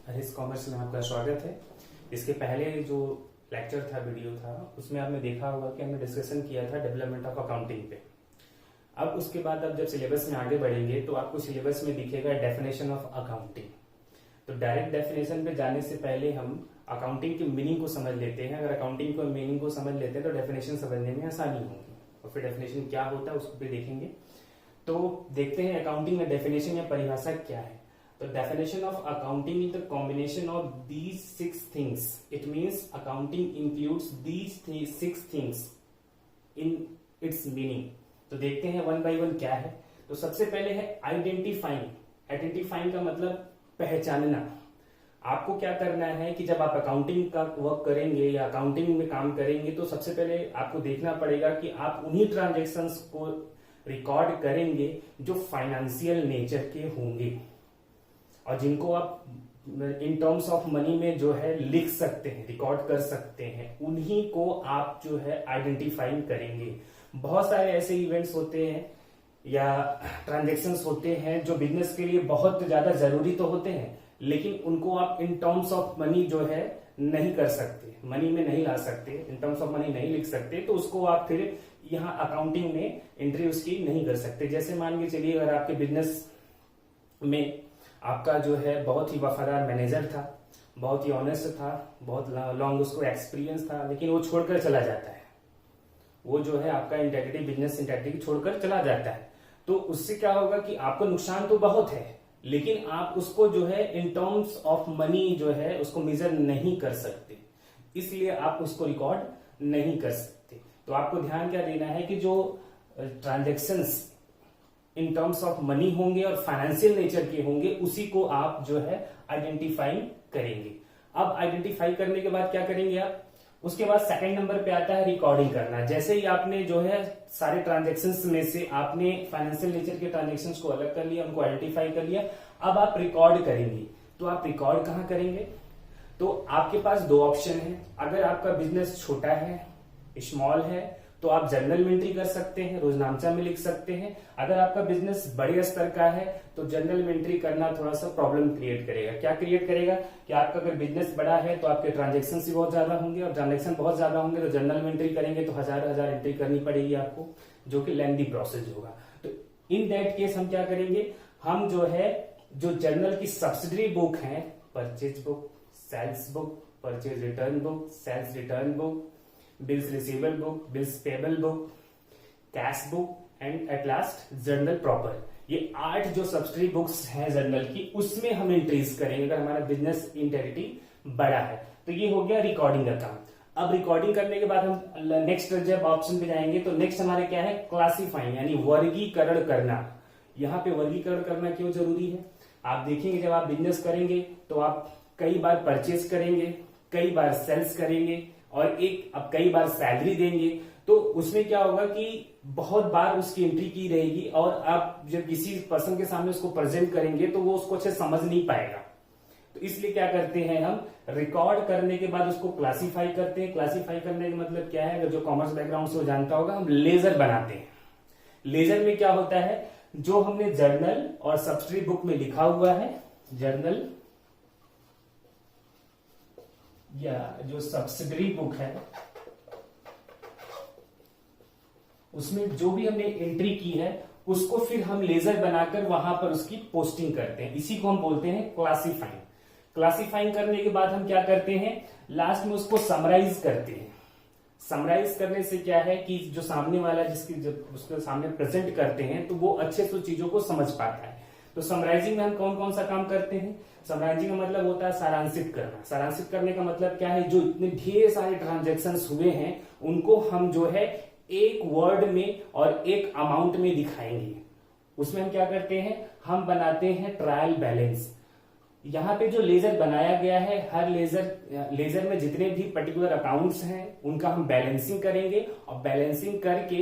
Harish commerce में आपका स्वागत है। इसके पहले जो लेक्चर था, वीडियो था, उसमें आपने देखा होगा कि हमने डिस्कशन किया था डेवलपमेंट ऑफ अकाउंटिंग पे। अब उसके बाद अब जब सिलेबस में आगे बढ़ेंगे तो आपको सिलेबस में दिखेगा डेफिनेशन ऑफ अकाउंटिंग। तो डायरेक्ट डेफिनेशन पे जाने से पहले हम अकाउंटिंग की मीनिंग को समझ लेते हैं। अगर अकाउंटिंग को मीनिंग को समझ लेते हैं तो डेफिनेशन समझने में आसानी होगी, और फिर डेफिनेशन क्या होता है उसको भी देखेंगे। तो देखते हैं अकाउंटिंग में डेफिनेशन या परिभाषा क्या है। The definition of accounting is the combination of these 6 things. It means accounting includes these 6 things in its meaning. तो देखते हैं वन बाय वन क्या है। तो सबसे पहले है आइडेंटिफाइंग। आइडेंटिफाइंग का मतलब पहचानना। आपको क्या करना है कि जब आप अकाउंटिंग का वर्क करेंगे या अकाउंटिंग में काम करेंगे तो सबसे पहले आपको देखना पड़ेगा कि आप उन्हीं ट्रांजेक्शन्स को रिकॉर्ड करेंगे जो फाइनेंशियल नेचर के होंगे और जिनको आप इन टर्म्स ऑफ मनी में जो है लिख सकते हैं, रिकॉर्ड कर सकते हैं, उन्हीं को आप जो है आइडेंटिफाइंग करेंगे। बहुत सारे ऐसे इवेंट्स होते हैं या ट्रांजैक्शंस होते हैं जो बिजनेस के लिए बहुत ज्यादा जरूरी तो होते हैं, लेकिन उनको आप इन टर्म्स ऑफ मनी जो है नहीं कर सकते, मनी में नहीं ला सकते, इन टर्म्स ऑफ मनी नहीं लिख सकते, तो उसको आप फिर यहाँ अकाउंटिंग में एंट्री उसकी नहीं कर सकते। जैसे मान के चलिए अगर आपके बिजनेस में आपका जो है बहुत ही वफादार मैनेजर था, बहुत ही ऑनेस्ट था, बहुत लॉन्ग उसको एक्सपीरियंस था, लेकिन वो छोड़कर चला जाता है, वो जो है आपका इंटेग्रिटी, बिजनेस इंटेग्रिटी छोड़कर चला जाता है, तो उससे क्या होगा कि आपको नुकसान तो बहुत है, लेकिन आप उसको जो है इन टर्म्स ऑफ मनी जो है उसको मेजर नहीं कर सकते, इसलिए आप उसको रिकॉर्ड नहीं कर सकते। तो आपको ध्यान क्या देना है कि जो transactions in terms of money होंगे और फाइनेंशियल नेचर के होंगे उसी को आप जो है आइडेंटिफाई करेंगे। अब आइडेंटिफाई करने के बाद क्या करेंगे आप, उसके बाद सेकंड नंबर पे आता है रिकॉर्डिंग करना। जैसे ही आपने जो है सारे ट्रांजैक्शंस में से आपने फाइनेंशियल नेचर के ट्रांजैक्शंस को अलग कर लिया, उनको आइडेंटिफाई कर लिया, अब आप रिकॉर्ड करेंगे। तो आप रिकॉर्ड कहां करेंगे? तो आपके पास दो ऑप्शन है। अगर आपका बिजनेस छोटा है, स्मॉल है, तो आप जर्नल में एंट्री कर सकते हैं, रोजनामचा में लिख सकते हैं। अगर आपका बिजनेस बड़े स्तर का है तो जर्नल में एंट्री करना थोड़ा सा प्रॉब्लम क्रिएट करेगा। क्या क्रिएट करेगा कि आपका अगर बिजनेस बड़ा है तो आपके ट्रांजैक्शंस भी बहुत ज्यादा होंगे, और ट्रांजैक्शन बहुत ज्यादा होंगे तो जर्नल में एंट्री करेंगे तो हजार एंट्री करनी पड़ेगी आपको, जो कि लेंथी प्रोसेस होगा। तो इन दैट केस हम क्या करेंगे, हम जो है जो जर्नल की सब्सिडरी बुक है, purchase book, sales book, purchase return book, sales return book, bills receivable book, bills payable book, cash book and at last journal proper, ये 8 जो सब्सिडरी बुक्स हैं जर्नल की, उसमें हम एंट्रीज करेंगे अगर हमारा बिजनेस इंटेग्रिटी बड़ा है। तो ये हो गया रिकॉर्डिंग का काम। अब रिकॉर्डिंग करने के बाद हम नेक्स्ट जब ऑप्शन पे जाएंगे तो नेक्स्ट हमारे क्या है, क्लासिफाइंग, यानी वर्गीकरण करना। यहाँ पे वर्गीकरण करना क्यों जरूरी है, आप देखेंगे जब आप बिजनेस करेंगे तो आप कई बार परचेज करेंगे, कई बार सेल्स करेंगे और अब कई बार सैलरी देंगे, तो उसमें क्या होगा कि बहुत बार उसकी एंट्री की रहेगी और आप जब किसी पर्सन के सामने उसको प्रेजेंट करेंगे तो वो उसको अच्छे समझ नहीं पाएगा। तो इसलिए क्या करते हैं, हम रिकॉर्ड करने के बाद उसको क्लासिफाई करते हैं। क्लासिफाई करने का मतलब क्या है, अगर जो कॉमर्स बैकग्राउंड से वो जानता होगा, हम लेजर बनाते हैं। लेजर में क्या होता है, जो हमने जर्नल और सब्सिडरी बुक में लिखा हुआ है, जर्नल या जो सब्सिडरी बुक है उसमें जो भी हमने एंट्री की है उसको फिर हम लेजर बनाकर वहां पर उसकी पोस्टिंग करते हैं। इसी को हम बोलते हैं क्लासिफाइंग। क्लासिफाइंग करने के बाद हम क्या करते हैं, लास्ट में उसको समराइज करते हैं। समराइज करने से क्या है कि जो सामने वाला जिसकी जब उसके सामने प्रेजेंट करते हैं तो वो अच्छे से चीजों को समझ पाता है। तो समराइजिंग में हम कौन कौन सा काम करते हैं, समराइजिंग का मतलब होता है सारांशित करना। सारांशित करने का मतलब क्या है, जो इतने ढेर सारे ट्रांजैक्शंस हुए हैं उनको हम जो है एक वर्ड में और एक अमाउंट में दिखाएंगे। उसमें हम क्या करते हैं, हम बनाते हैं ट्रायल बैलेंस। यहाँ पे जो लेजर बनाया गया है, हर लेजर में जितने भी पर्टिकुलर अकाउंट्स हैं उनका हम बैलेंसिंग करेंगे, और बैलेंसिंग करके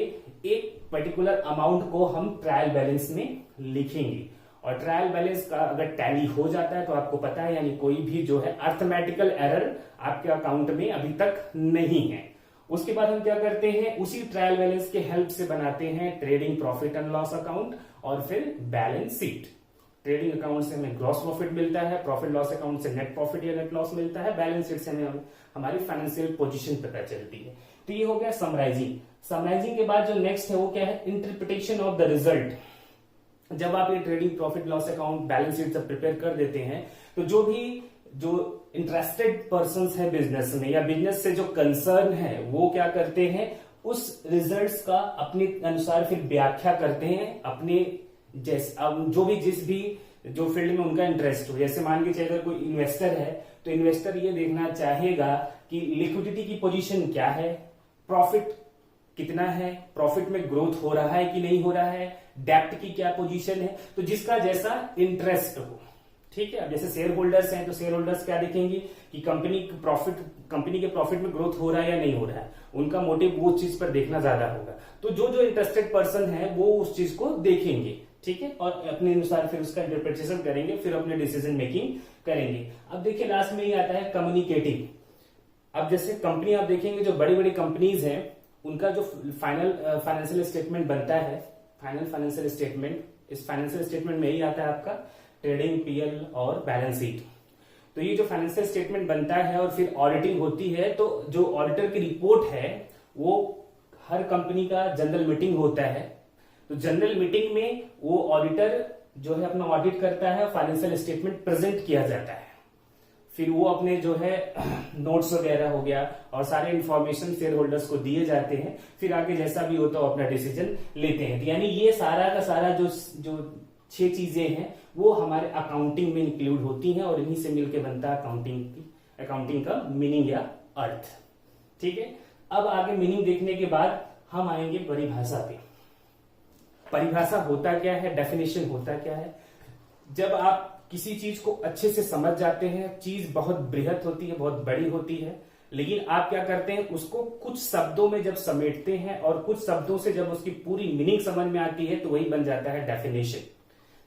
एक पर्टिकुलर अमाउंट को हम ट्रायल बैलेंस में लिखेंगे। और ट्रायल बैलेंस का अगर टैली हो जाता है तो आपको पता है, यानी कोई भी जो है अर्थमेटिकल एरर आपके अकाउंट में अभी तक नहीं है। उसके बाद हम क्या करते हैं, उसी ट्रायल बैलेंस के हेल्प से बनाते हैं trading profit and loss account और फिर बैलेंस शीट। ट्रेडिंग अकाउंट से हमें ग्रॉस प्रॉफिट मिलता है, प्रॉफिट लॉस अकाउंट से नेट प्रॉफिट या नेट लॉस मिलता है, बैलेंस शीट से हमें हमारी फाइनेंशियल पोजीशन पता चलती है। तो ये हो गया समराइजिंग। समराइजिंग के बाद जो नेक्स्ट है वो क्या है, इंटरप्रिटेशन ऑफ द रिजल्ट। जब आप ये trading profit loss account balance sheet सब प्रिपेयर कर देते हैं तो जो इंटरेस्टेड पर्संस है बिजनेस में या बिजनेस से जो कंसर्न है वो क्या करते हैं, उस रिजल्ट्स का अपने अनुसार फिर व्याख्या करते हैं अपने जो भी जिस भी जो फील्ड में उनका इंटरेस्ट हो। जैसे मान के चलिए अगर कोई इन्वेस्टर है तो इन्वेस्टर ये देखना चाहेगा कि लिक्विडिटी की पोजीशन क्या है, प्रॉफिट कितना है, प्रॉफिट में ग्रोथ हो रहा है कि नहीं हो रहा है, डेप्ट की क्या पोजीशन है, तो जिसका जैसा इंटरेस्ट हो। ठीक है, अब जैसे शेयर होल्डर्स हैं तो शेयर होल्डर्स क्या देखेंगे कि कंपनी के प्रॉफिट में ग्रोथ हो रहा है या नहीं हो रहा है, उनका मोटिव वो चीज पर देखना ज्यादा होगा। तो जो इंटरेस्टेड पर्सन है वो उस चीज को देखेंगे, ठीक है, और अपने अनुसार फिर उसका इंटरप्रिटेशन करेंगे, फिर अपने डिसीजन मेकिंग करेंगे। अब देखिए लास्ट में ही आता है कम्युनिकेटिव। अब जैसे कंपनी आप देखेंगे जो बड़ी बड़ी कंपनीज हैं उनका जो फाइनल फाइनेंशियल स्टेटमेंट बनता है, फाइनल फाइनेंशियल स्टेटमेंट, इस फाइनेंशियल स्टेटमेंट में ही आता है आपका ट्रेडिंग, पीएल और बैलेंस शीट। तो ये जो फाइनेंशियल स्टेटमेंट बनता है और फिर ऑडिटिंग होती है, तो जो ऑडिटर की रिपोर्ट है वो हर कंपनी का जनरल मीटिंग होता है। तो जनरल मीटिंग में वो ऑडिटर जो है अपना ऑडिट करता है, फाइनेंशियल स्टेटमेंट प्रेजेंट किया जाता है, फिर वो अपने जो है नोट्स वगैरह हो गया और सारे इंफॉर्मेशन शेयर होल्डर्स को दिए जाते हैं, फिर आगे जैसा भी होता है अपना डिसीजन लेते हैं। तो यानी ये सारा का सारा जो 6 चीजें हैं वो हमारे अकाउंटिंग में इंक्लूड होती हैं और इन्हीं से मिलकर बनता है अकाउंटिंग का मीनिंग या अर्थ। ठीक है, अब आगे मीनिंग देखने के बाद हम आएंगे परिभाषा पे। परिभाषा होता क्या है, डेफिनेशन होता क्या है। जब आप किसी चीज को अच्छे से समझ जाते हैं, चीज बहुत बृहत होती है, बहुत बड़ी होती है, लेकिन आप क्या करते हैं उसको कुछ शब्दों में जब समेटते हैं और कुछ शब्दों से जब उसकी पूरी मीनिंग समझ में आती है तो वही बन जाता है डेफिनेशन।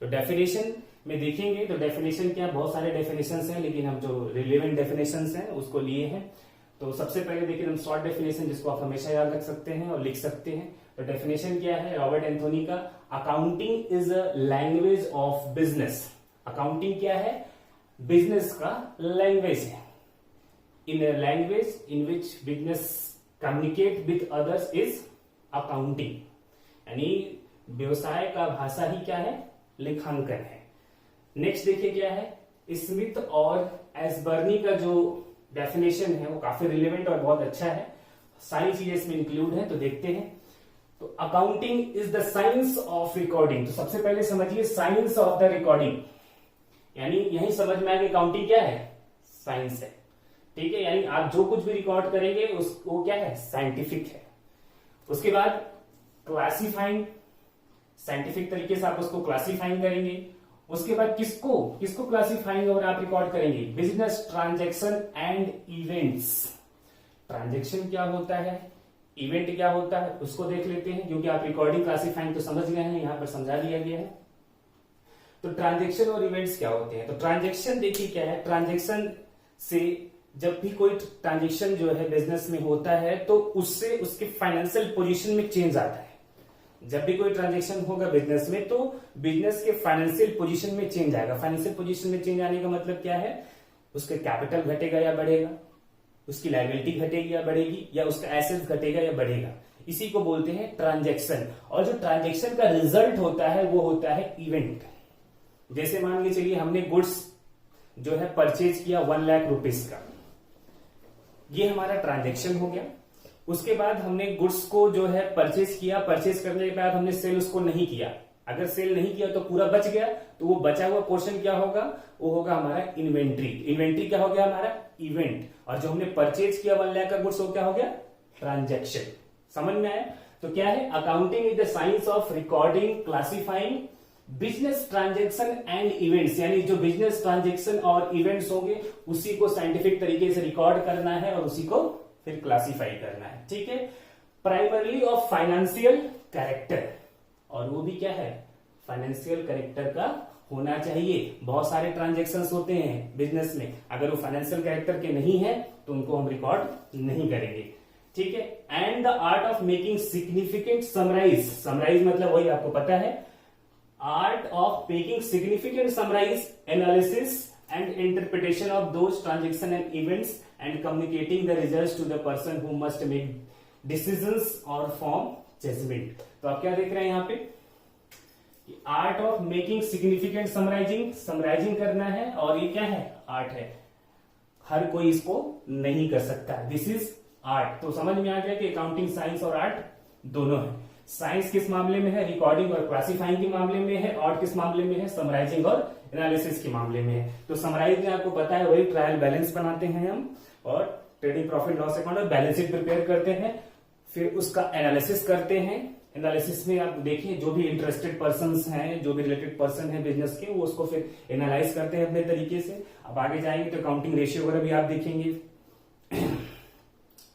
तो डेफिनेशन में देखेंगे तो डेफिनेशन क्या, बहुत सारे डेफिनेशंस हैं, लेकिन हम जो रिलेवेंट डेफिनेशंस हैं उसको लिए हैं। तो सबसे पहले देखिए हम शॉर्ट डेफिनेशन, जिसको आप हमेशा याद रख सकते हैं और लिख सकते हैं। तो डेफिनेशन क्या है रॉबर्ट एंथोनी का, accounting is a language of business. Accounting क्या है, बिजनेस का लैंग्वेज है। In a language in which business communicate with others is accounting. यानी व्यवसाय का भाषा ही क्या है, लेखांकन है। नेक्स्ट देखिए क्या है, स्मिथ और एसबर्नी का जो डेफिनेशन है वो काफी रिलेवेंट और बहुत अच्छा है, सारी चीजें इसमें इंक्लूड है। तो देखते हैं। तो accounting is the science of recording. तो सबसे पहले समझिए साइंस ऑफ द रिकॉर्डिंग, यानी यही समझ में आएगा अकाउंटिंग क्या है, साइंस है। ठीक है, यानी आप जो कुछ भी रिकॉर्ड करेंगे उसको क्या है, साइंटिफिक है। उसके बाद क्लासिफाइंग, साइंटिफिक तरीके से आप उसको क्लासिफाइंग करेंगे। उसके बाद किसको क्लासिफाइंग और आप रिकॉर्ड करेंगे, business transaction and events. Transaction क्या होता है, इवेंट क्या होता है, उसको देख लेते हैं, क्योंकि आप रिकॉर्डिंग क्लासिफाइंग तो समझ गए हैं, यहां पर समझा दिया गया है। तो ट्रांजैक्शन और इवेंट्स क्या होते हैं। तो ट्रांजैक्शन देखिए क्या है, ट्रांजैक्शन से जब भी कोई ट्रांजैक्शन जो है बिजनेस में होता है तो उससे उसके फाइनेंशियल पोजीशन में चेंज आता है। जब भी कोई ट्रांजैक्शन होगा बिजनेस में तो बिजनेस के फाइनेंशियल पोजीशन में चेंज आएगा। फाइनेंशियल पोजीशन में चेंज आने का मतलब क्या है, उसका कैपिटल घटेगा या बढ़ेगा, उसकी लायबिलिटी घटेगी या बढ़ेगी, या उसका एसेट घटेगा या बढ़ेगा, इसी को बोलते हैं ट्रांजैक्शन। और जो ट्रांजैक्शन का रिजल्ट होता है वो होता है इवेंट। जैसे मान के चलिए हमने गुड्स जो है परचेज किया 1 लाख रुपीज का, ये हमारा ट्रांजैक्शन हो गया। उसके बाद हमने गुड्स को जो है परचेज किया, परचेज करने के बाद हमने सेल उसको नहीं किया। अगर सेल नहीं किया तो पूरा बच गया, तो वो बचा हुआ पोर्शन क्या होगा, वो होगा हमारा इन्वेंट्री। इन्वेंट्री क्या हो गया हमारा, इवेंट। और जो हमने परचेज किया 1 लाख का गुड्स, वो क्या हो गया, ट्रांजैक्शन। समझ में आया। तो क्या है, accounting is the science of recording, classifying business transaction and events. यानी जो बिजनेस ट्रांजैक्शन और इवेंट्स होंगे उसी को साइंटिफिक तरीके से रिकॉर्ड करना है और उसी को फिर क्लासिफाई करना है। ठीक है, प्राइमरली ऑफ फाइनेंशियल कैरेक्टर, और वो भी क्या है, फाइनेंशियल कैरेक्टर का होना चाहिए। बहुत सारे ट्रांजैक्शंस होते हैं बिजनेस में, अगर वो फाइनेंशियल कैरेक्टर के नहीं है तो उनको हम रिकॉर्ड नहीं करेंगे। ठीक है, and the art of making significant summarise. Summarise मतलब वही आपको पता है, art of making significant summarise analysis and interpretation of those transaction and events and communicating the results to the person who must make decisions और form judgment. तो आप क्या देख रहे हैं यहाँ पे, art of making significant summarising करना है, और ये क्या है, आर्ट है, हर कोई इसको नहीं कर सकता, दिस इज आर्ट। तो समझ में आ गया कि अकाउंटिंग साइंस और आर्ट दोनों है। साइंस किस मामले में है, रिकॉर्डिंग और क्लासिफाइंग के मामले में है, आर्ट किस मामले में है, समराइजिंग और एनालिसिस के मामले में है। तो समराइज में आपको पता है वही ट्रायल बैलेंस बनाते हैं हम, और ट्रेडिंग प्रॉफिट लॉस अकाउंट और बैलेंस शीट प्रिपेयर करते हैं, फिर उसका एनालिसिस करते हैं। एनालिसिस में आप देखिए जो भी इंटरेस्टेड पर्संस हैं, जो भी रिलेटेड पर्सन है बिजनेस के, वो उसको फिर एनालाइज करते हैं अपने तरीके से। अब आगे जाएंगे तो अकाउंटिंग रेशियो वगैरह भी आप देखेंगे।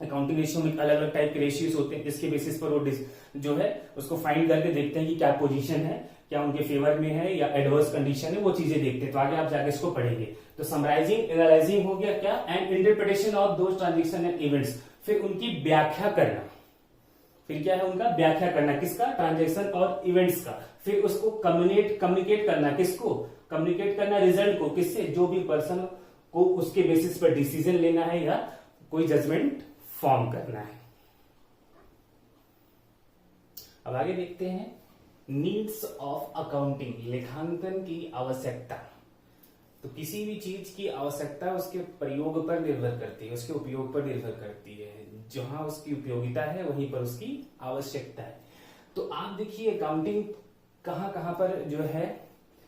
अकाउंटिंग रेशियो में अलग अलग टाइप के रेशियोज होते हैं, जिसके बेसिस पर वो जो है उसको फाइंड करके देखते हैं कि क्या पोजीशन है, क्या उनके फेवर में है या एडवर्स कंडीशन है, वो चीजें देखते हैं। तो आगे आप जाके इसको पढ़ेंगे। तो समराइजिंग एनालाइजिंग हो गया क्या, and interpretation of those transaction and events, फिर उनकी व्याख्या करना, फिर क्या है उनका व्याख्या करना, किसका, ट्रांजेक्शन और इवेंट्स का। फिर उसको कम्युनिकेट करना, किसको कम्युनिकेट करना, रिजल्ट को, किससे, जो भी पर्सन को उसके बेसिस पर डिसीजन लेना है या कोई जजमेंट फॉर्म करना है। अब आगे देखते हैं नीड्स ऑफ अकाउंटिंग, लेखांकन की आवश्यकता। तो किसी भी चीज की आवश्यकता उसके प्रयोग पर निर्भर करती है, उसके उपयोग पर निर्भर करती है। जहां उसकी उपयोगिता है वहीं पर उसकी आवश्यकता है। तो आप देखिए अकाउंटिंग कहां कहां पर जो है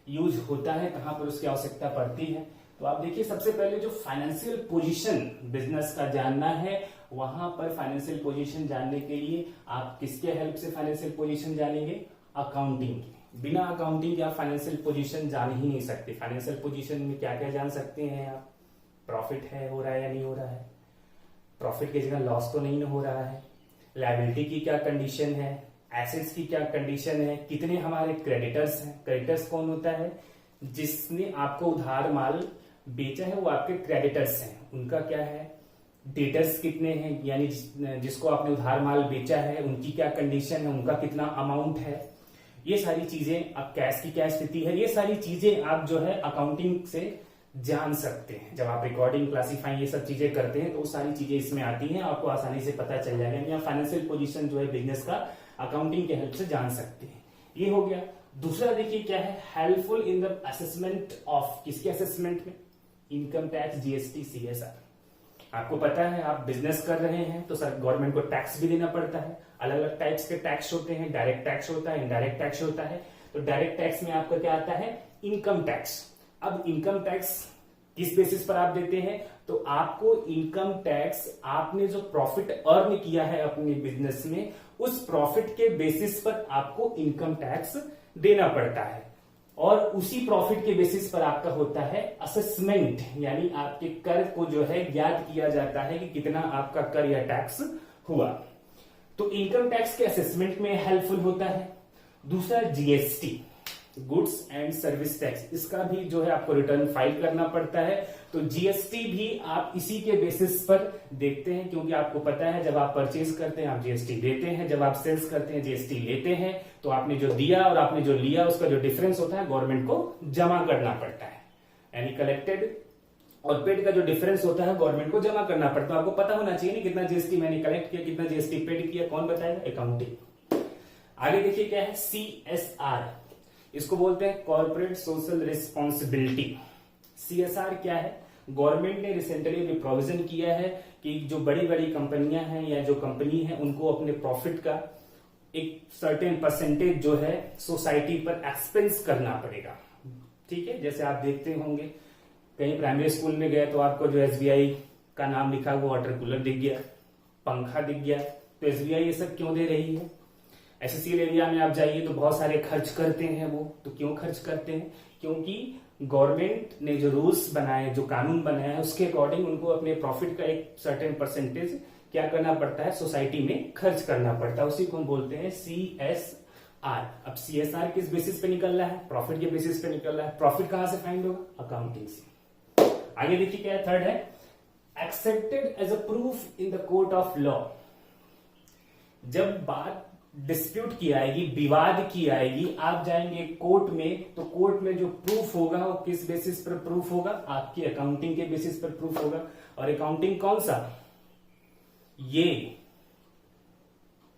यूज होता है, कहां पर उसकी आवश्यकता पड़ती है। तो आप देखिए सबसे पहले जो फाइनेंशियल पोजीशन बिजनेस का जानना है, वहां पर फाइनेंशियल पोजीशन जानने के लिए आप किसके हेल्प से फाइनेंशियल पोजीशन जानेंगे, अकाउंटिंग की। बिना अकाउंटिंग के आप फाइनेंशियल पोजीशन जान ही नहीं सकते। फाइनेंशियल पोजीशन में क्या क्या जान सकते हैं आप, प्रॉफिट है, हो रहा है या नहीं हो रहा है, प्रॉफिट की जगह लॉस तो नहीं हो रहा है, लायबिलिटी की क्या कंडीशन है, एसेट्स की क्या कंडीशन है, कितने हमारे क्रेडिटर्स हैं। क्रेडिटर्स कौन होता है, जिसने आपको उधार माल बेचा है वो आपके क्रेडिटर्स हैं, उनका क्या है, डेटर्स कितने हैं, यानी जिसको आपने उधार माल बेचा है उनकी क्या कंडीशन है, उनका कितना अमाउंट है, ये सारी चीजें। अब कैश की क्या स्थिति है, ये सारी चीजें आप जो है अकाउंटिंग से जान सकते हैं। जब आप रिकॉर्डिंग, क्लासिफाइंग ये सब चीजें करते हैं तो वो सारी चीजें इसमें आती हैं, आपको आसानी से पता चल जाएगा। या फाइनेंशियल पोजीशन जो है बिजनेस का अकाउंटिंग के हेल्प से जान सकते हैं। ये हो गया। दूसरा देखिए क्या है, helpful in the assessment of, किसके असेसमेंट में, इनकम टैक्स, जीएसटी, सीएसआर। आपको पता है आप बिजनेस कर रहे हैं तो सर गवर्नमेंट को टैक्स भी देना पड़ता है। अलग अलग टाइप्स के टैक्स होते हैं, डायरेक्ट टैक्स होता है, इनडायरेक्ट टैक्स होता है। तो डायरेक्ट टैक्स में आपका क्या आता है, इनकम टैक्स। अब इनकम टैक्स किस बेसिस पर आप देते हैं, तो आपको इनकम टैक्स आपने जो प्रॉफिट अर्न किया है अपने बिजनेस में, उस प्रॉफिट के बेसिस पर आपको इनकम टैक्स देना पड़ता है। और उसी प्रॉफिट के बेसिस पर आपका होता है असेसमेंट, यानी आपके कर को जो है ज्ञात किया जाता है कि कितना आपका कर या टैक्स हुआ। तो इनकम टैक्स के असेसमेंट में हेल्पफुल होता है। दूसरा GST, goods and service tax, इसका भी जो है आपको रिटर्न फाइल करना पड़ता है। तो जीएसटी भी आप इसी के बेसिस पर देखते हैं, क्योंकि आपको पता है जब आप परचेज करते हैं आप जीएसटी देते हैं, जब आप सेल्स करते हैं जीएसटी लेते हैं। तो आपने जो दिया और आपने जो लिया उसका जो डिफरेंस होता है गवर्नमेंट को जमा करना पड़ता है। यानी कलेक्टेड और पेड का जो डिफरेंस होता है गवर्नमेंट को जमा करना पड़ता है। आपको पता होना चाहिए ना कितना जीएसटी मैंने कलेक्ट किया, कितना जीएसटी पेड किया, कौन बताएगा, अकाउंटिंग। आगे देखिए क्या है, सीएसआर, इसको बोलते हैं कॉर्पोरेट सोशल रिस्पॉन्सिबिलिटी। सीएसआर क्या है, गवर्नमेंट ने रिसेंटली भी प्रोविजन किया है कि जो बड़ी बड़ी कंपनियां हैं या जो कंपनी है उनको अपने प्रॉफिट का एक सर्टेन परसेंटेज जो है सोसाइटी पर एक्सपेंस करना पड़ेगा। ठीक है, जैसे आप देखते होंगे कहीं प्राइमरी स्कूल में गए तो आपको जो एसबीआई का नाम लिखा हुआ वाटर कूलर दिख गया, पंखा दिख गया। तो एसबीआई ये सब क्यों दे रही है। एसएससीएल एरिया में आप जाइए तो बहुत सारे खर्च करते हैं वो। तो क्यों खर्च करते हैं, क्योंकि गवर्नमेंट ने जो रूल्स बनाए, जो कानून बनाया है उसके अकॉर्डिंग उनको अपने प्रॉफिट का एक सर्टेन परसेंटेज क्या करना पड़ता है, सोसाइटी में खर्च करना पड़ता है। उसी को हम बोलते हैं सीएसआर। अब सीएसआर किस बेसिस पे निकल रहा है, प्रॉफिट के बेसिस पे निकल रहा है। प्रॉफिट कहां से फाइंड होगा, अकाउंटिंग से। आगे देखिए क्या है, थर्ड है accepted as a proof in the court of law. जब बात डिस्प्यूट की आएगी, विवाद की आएगी, आप जाएंगे कोर्ट में, तो कोर्ट में जो प्रूफ होगा वो किस बेसिस पर प्रूफ होगा, आपकी अकाउंटिंग के बेसिस पर प्रूफ होगा। और अकाउंटिंग कौन सा, ये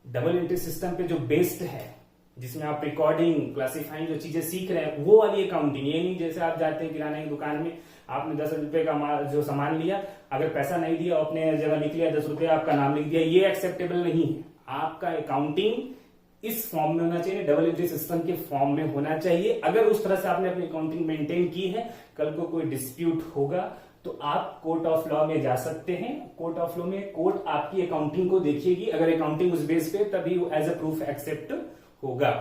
डबल एंट्री सिस्टम पे जो बेस्ड है, जिसमें आप रिकॉर्डिंग क्लासिफाइंग जो चीजें सीख रहे हैं, वो वाली अकाउंटिंग। ये नहीं जैसे आप जाते हैं किराने की दुकान में, आपने 10 रुपए का जो सामान लिया, अगर पैसा नहीं दिया, अपने जगह लिख लिया 10 रुपए, आपका नाम लिख दिया, ये एक्सेप्टेबल नहीं है। आपका अकाउंटिंग इस फॉर्म में होना चाहिए, डबल एंट्री सिस्टम के फॉर्म में होना चाहिए। अगर उस तरह से आपने अपनी अकाउंटिंग मेंटेन की है, कल को कोई डिस्प्यूट होगा तो आप कोर्ट ऑफ लॉ में जा सकते हैं। कोर्ट ऑफ लॉ में कोर्ट आपकी अकाउंटिंग को देखिएगी, अगर अकाउंटिंग उस बेस पे, तभी वो एज अ प्रूफ एक्सेप्ट होगा।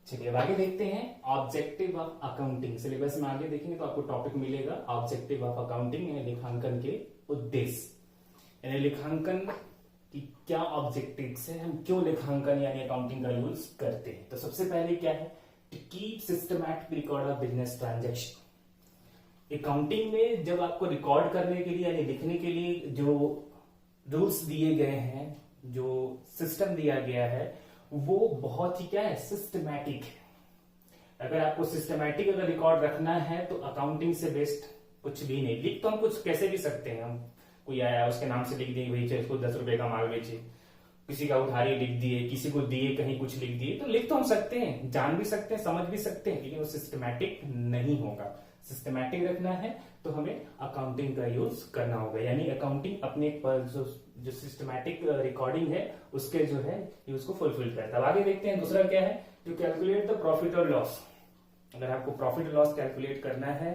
चलिए अब आगे देखते हैं ऑब्जेक्टिव ऑफ अकाउंटिंग। सिलेबस में आगे देखेंगे तो आपको टॉपिक मिलेगा ऑब्जेक्टिव ऑफ अकाउंटिंग, यानी लेखांकन के उद्देश्य, यानी लेखांकन की क्या ऑब्जेक्टिव्स है, हम क्यों लेखांकन यानी अकाउंटिंग का यूज करते हैं। तो सबसे पहले क्या है, to keep systematic record of business transaction. Accounting में जब आपको रिकॉर्ड करने के लिए यानी लिखने के लिए जो रूल्स दिए गए हैं, जो सिस्टम दिया गया है, वो बहुत ही क्या है, सिस्टमैटिक है। अगर आपको सिस्टमैटिक अगर रिकॉर्ड रखना है तो अकाउंटिंग से बेस्ट कुछ भी नहीं। लिख तो हम कुछ कैसे भी सकते हैं, हम कोई आया उसके नाम से लिख दिए भाई चल इसको 10 रुपए का माल बेचे, किसी का उधारी लिख दिए, किसी को दिए कहीं कुछ लिख दिए, तो लिख तो हम सकते हैं, जान भी सकते हैं, समझ भी सकते हैं, लेकिन वो सिस्टमैटिक नहीं होगा। सिस्टमैटिक रखना है तो हमें अकाउंटिंग का यूज करना होगा, यानी अकाउंटिंग अपने जो सिस्टमैटिक रिकॉर्डिंग है उसके जो है ये उसको फुलफिल करता है। अब आगे देखते हैं दूसरा क्या है, टू कैलकुलेट द प्रॉफिट और लॉस। अगर आपको प्रॉफिट और लॉस कैलकुलेट करना है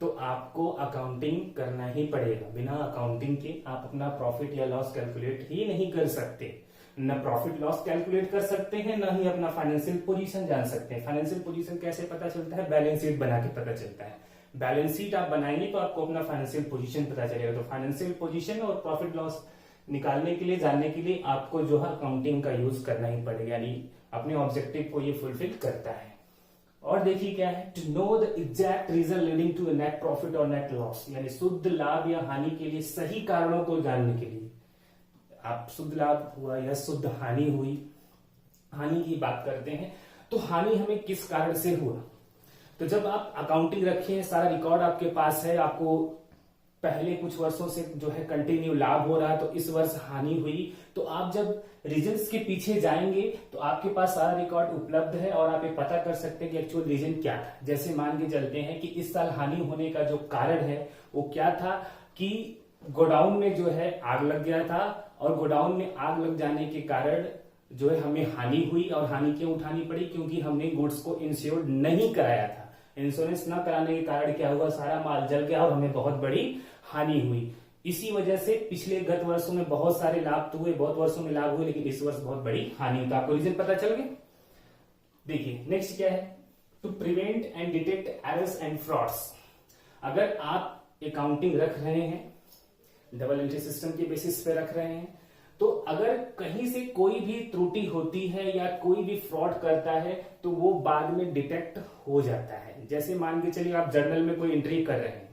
तो आपको अकाउंटिंग करना ही पड़ेगा। बिना अकाउंटिंग के आप अपना प्रॉफिट या लॉस कैलकुलेट ही नहीं कर सकते। न प्रॉफिट लॉस कैलकुलेट कर सकते हैं, न ही अपना फाइनेंशियल पोजीशन जान सकते हैं। फाइनेंशियल पोजीशन कैसे पता चलता है, बैलेंस शीट बना के पता चलता है। बैलेंस शीट आप बनाएंगे तो आपको अपना फाइनेंशियल पोजीशन पता चलेगा। तो फाइनेंशियल पोजीशन और प्रॉफिट लॉस निकालने के लिए, जानने के लिए आपको जो है अकाउंटिंग का यूज करना ही पड़ेगा, यानी अपने ऑब्जेक्टिव को ये फुलफिल करता है। और देखिए क्या है, to know the exact reason leading to net profit और नेट लॉस, यानी शुद्ध लाभ या हानि के लिए सही कारणों को जानने के लिए। आप शुद्ध लाभ हुआ या शुद्ध हानि हुई, हानि की बात करते हैं तो हानि हमें किस कारण से हुआ। तो जब आप अकाउंटिंग रखे हैं, सारा रिकॉर्ड आपके पास है, आपको पहले कुछ वर्षों से जो है कंटिन्यू लाभ हो रहा है, तो इस वर्ष हानि हुई, तो आप जब रीजंस के पीछे जाएंगे तो आपके पास सारा रिकॉर्ड उपलब्ध है और आप ये पता कर सकते हैं कि एक्चुअल रीजन क्या था। जैसे मान के चलते हैं कि इस साल हानि होने का जो कारण है वो क्या था कि गोडाउन में जो है आग लग गया था, और गोडाउन में आग लग जाने के कारण जो है हमें हानि हुई। और हानि क्यों उठानी पड़ी, क्योंकि हमने गुड्स को इंश्योर्ड नहीं कराया था। इंश्योरेंस न कराने के कारण क्या हुआ, सारा माल जल गया और हमें बहुत बड़ी हानि हुई। इसी वजह से पिछले गत वर्षों में बहुत सारे लाभ तो हुए, बहुत वर्षों में लाभ हुए, लेकिन इस वर्ष बहुत बड़ी हानि हुई। तो आपको रीजन पता चल गया। देखिए नेक्स्ट क्या है, to prevent and detect errors and frauds. अगर आप अकाउंटिंग रख रहे हैं, डबल एंट्री सिस्टम के बेसिस पे रख रहे हैं, तो अगर कहीं से कोई भी त्रुटि होती है या कोई भी फ्रॉड करता है तो वो बाद में डिटेक्ट हो जाता है। जैसे मान के चलिए आप जर्नल में कोई एंट्री कर रहे हैं,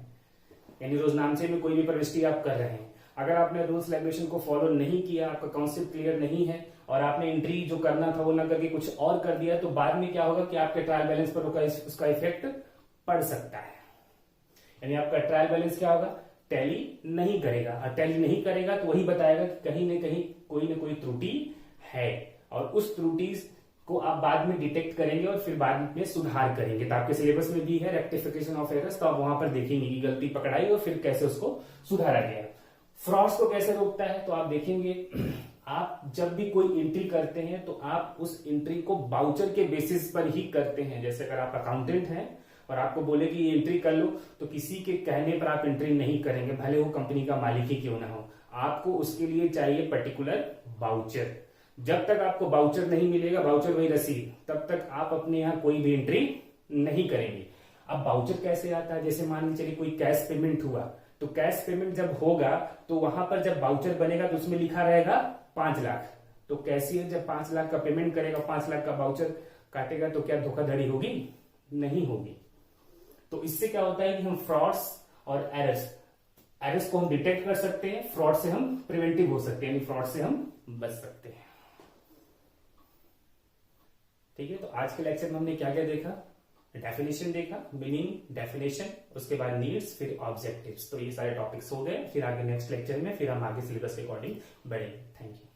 यानी रोजनामचे में कोई भी प्रविष्टि आप कर रहे हैं, अगर आपने रूल्स रेगुलेशन को फॉलो नहीं किया, आपका कॉन्सेप्ट क्लियर नहीं है और आपने एंट्री जो करना था वो न करके कुछ और कर दिया, तो बाद में क्या होगा कि आपके ट्रायल बैलेंस पर उसका इफेक्ट पड़ सकता है। यानी आपका ट्रायल बैलेंस क्या होगा, टैली नहीं करेगा, और टैली नहीं करेगा तो वही बताएगा कि कहीं न कोई त्रुटि है, और उस त्रुटि को आप बाद में डिटेक्ट करेंगे और फिर बाद में सुधार करेंगे। तो आपके सिलेबस में भी है रेक्टिफिकेशन ऑफ एरर्स, तो आप वहां पर देखेंगे कि गलती पकड़ाई और फिर कैसे उसको सुधारा गया। फ्रॉड्स को कैसे रोकता है, तो आप देखेंगे आप जब भी कोई एंट्री करते हैं तो आप उस एंट्री को बाउचर के बेसिस पर ही करते हैं। जैसे अगर आप अकाउंटेंट हैं और आपको बोले कि ये एंट्री कर लो, तो किसी के कहने पर आप एंट्री नहीं करेंगे, भले वो कंपनी का मालिक ही क्यों ना हो। आपको उसके लिए चाहिए पर्टिकुलर बाउचर। जब तक आपको बाउचर नहीं मिलेगा, बाउचर वही रसीद, तब तक आप अपने यहाँ कोई भी एंट्री नहीं करेंगे। अब बाउचर कैसे आता है, जैसे मान लीजिए कोई कैश पेमेंट हुआ, तो कैश पेमेंट जब होगा तो वहां पर जब बाउचर बनेगा तो उसमें लिखा रहेगा 5 लाख। तो कैशियर जब 5 लाख का पेमेंट करेगा, 5 लाख का बाउचर काटेगा, तो क्या धोखाधड़ी होगी? नहीं होगी। तो इससे क्या होता है कि हम फ्रॉड्स और एरर्स एरर्स को हम डिटेक्ट कर सकते हैं, फ्रॉड से हम प्रिवेंटिव हो सकते हैं, यानी फ्रॉड से हम बच सकते हैं। ठीक है, तो आज के लेक्चर में हमने क्या क्या देखा? डेफिनेशन देखा, मीनिंग, डेफिनेशन, उसके बाद नीड्स, फिर ऑब्जेक्टिव्स। तो ये सारे टॉपिक्स हो गए। फिर आगे नेक्स्ट लेक्चर में फिर हम आगे सिलेबस के अकॉर्डिंग बढ़ेंगे। Thank you.